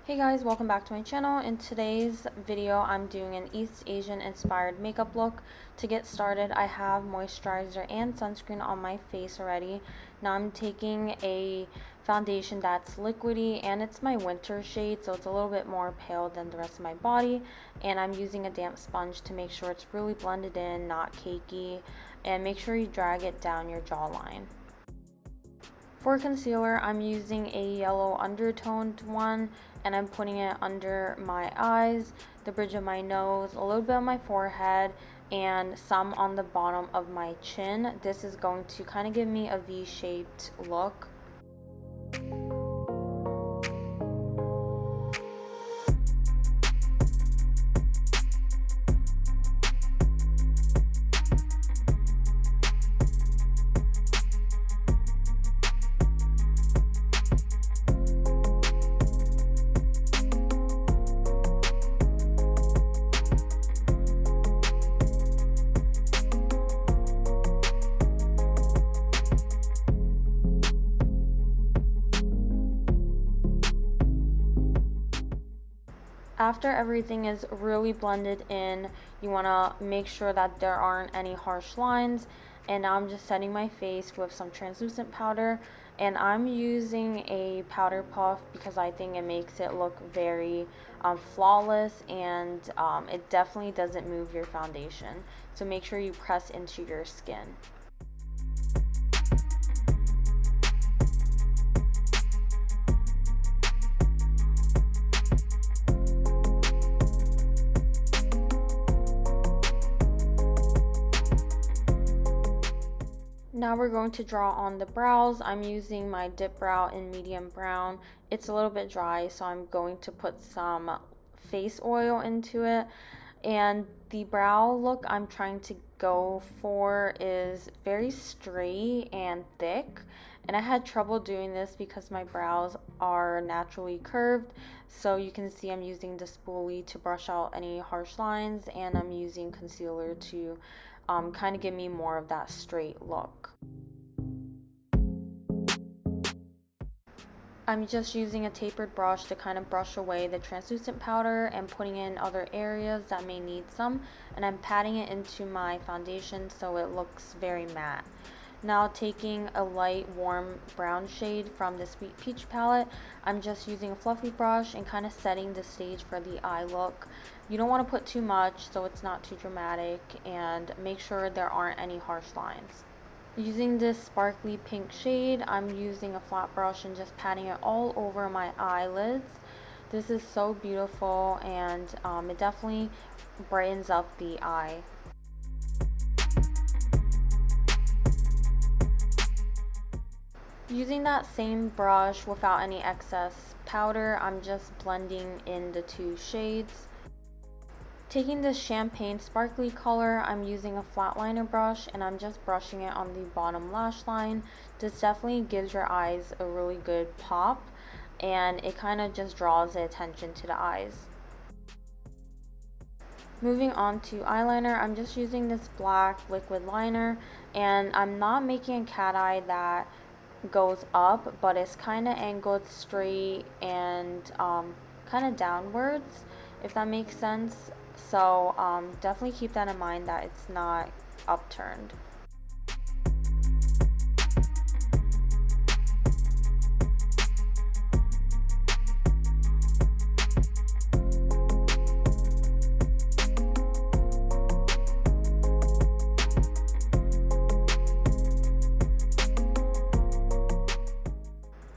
Hey guys, welcome back to my channel. In today's video, I'm doing an East Asian inspired makeup look. To get started, I have moisturizer and sunscreen on my face already. Now I'm taking a foundation that's liquidy and it's my winter shade, so it's a little bit more pale than the rest of my body. And I'm using a damp sponge to make sure it's really blended in, not cakey. And make sure you drag it down your jawline. For concealer, I'm using a yellow undertoned one and I'm putting it under my eyes, the bridge of my nose, a little bit on my forehead, and some on the bottom of my chin. This is going to kind of give me a V-shaped look. After everything is really blended in, you want to make sure that there aren't any harsh lines. And now I'm just setting my face with some translucent powder, and I'm using a powder puff because I think it makes it look very flawless, and it definitely doesn't move your foundation. So make sure you press into your skin. Now we're going to draw on the brows. I'm using my dip brow in medium brown. It's a little bit dry, so I'm going to put some face oil into it. And the brow look I'm trying to go for is very straight and thick. And I had trouble doing this because my brows are naturally curved. So you can see I'm using the spoolie to brush out any harsh lines, and I'm using concealer to kind of give me more of that straight look. I'm just using a tapered brush to kind of brush away the translucent powder and putting in other areas that may need some, and I'm patting it into my foundation so it looks very matte. Now taking a light warm brown shade from the Sweet Peach palette, I'm just using a fluffy brush and kind of setting the stage for the eye look. You don't want to put too much so it's not too dramatic, and make sure there aren't any harsh lines. Using this sparkly pink shade, I'm using a flat brush and just patting it all over my eyelids. This is so beautiful, and it definitely brightens up the eye. Using that same brush without any excess powder, I'm just blending in the two shades. Taking this champagne sparkly color, I'm using a flat liner brush and I'm just brushing it on the bottom lash line. This definitely gives your eyes a really good pop, and it kind of just draws the attention to the eyes. Moving on to eyeliner, I'm just using this black liquid liner, and I'm not making a cat eye that goes up, but it's kind of angled straight and kind of downwards, if that makes sense. So definitely keep that in mind, that it's not upturned.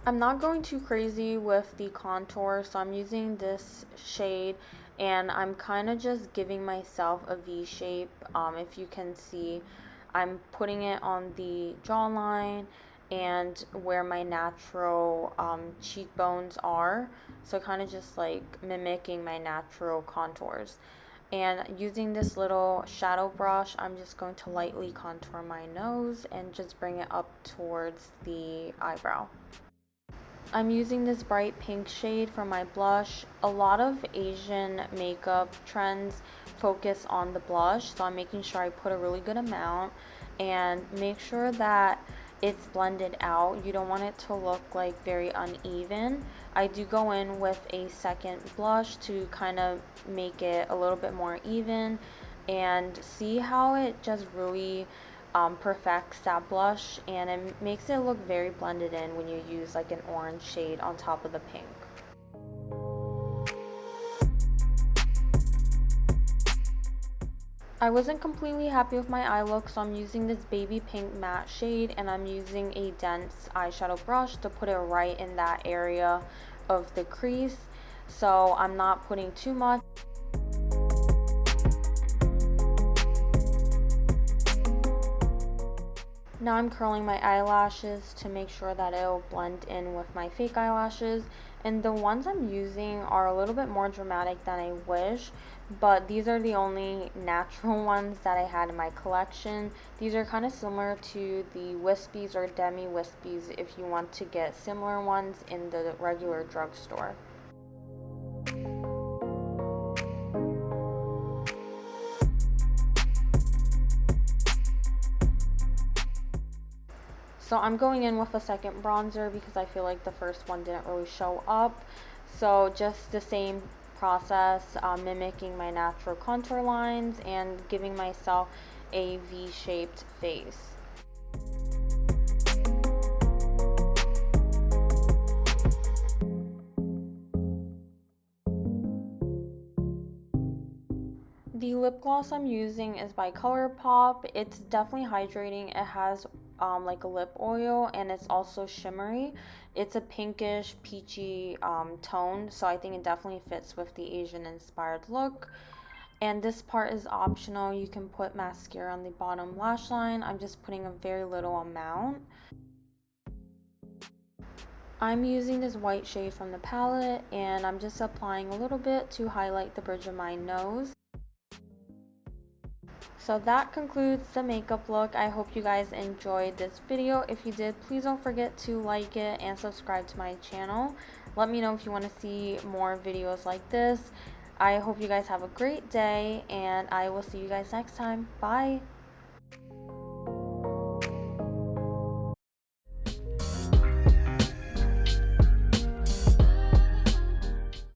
I'm not going too crazy with the contour, so I'm using this shade and I'm kind of just giving myself a V shape. If you can see, I'm putting it on the jawline and where my natural cheekbones are, so kind of just like mimicking my natural contours. And using this little shadow brush, I'm just going to lightly contour my nose and just bring it up towards the eyebrow. I'm using this bright pink shade for my blush. A lot of Asian makeup trends focus on the blush, so I'm making sure I put a really good amount, and make sure that it's blended out. You don't want it to look like very uneven. I do go in with a second blush to kind of make it a little bit more even, and see how it just really perfects that blush, and it makes it look very blended in when you use like an orange shade on top of the pink. I wasn't completely happy with my eye look, so I'm using this baby pink matte shade, and I'm using a dense eyeshadow brush to put it right in that area of the crease, so I'm not putting too much. Now I'm curling my eyelashes to make sure that it'll blend in with my fake eyelashes. And the ones I'm using are a little bit more dramatic than I wish, but these are the only natural ones that I had in my collection. These are kind of similar to the wispies or demi wispies if you want to get similar ones in the regular drugstore. So I'm going in with a second bronzer because I feel like the first one didn't really show up. So just the same process, mimicking my natural contour lines and giving myself a V-shaped face. The lip gloss I'm using is by Colourpop. It's definitely hydrating. It has like a lip oil, and it's also shimmery. It's a pinkish peachy tone, so I think it definitely fits with the Asian inspired look. And this part is optional. You can put mascara on the bottom lash line. I'm just putting a very little amount. I'm using this white shade from the palette, and I'm just applying a little bit to highlight the bridge of my nose. So that concludes the makeup look. I hope you guys enjoyed this video. If you did, please don't forget to like it and subscribe to my channel. Let me know if you want to see more videos like this. I hope you guys have a great day, and I will see you guys next time. Bye!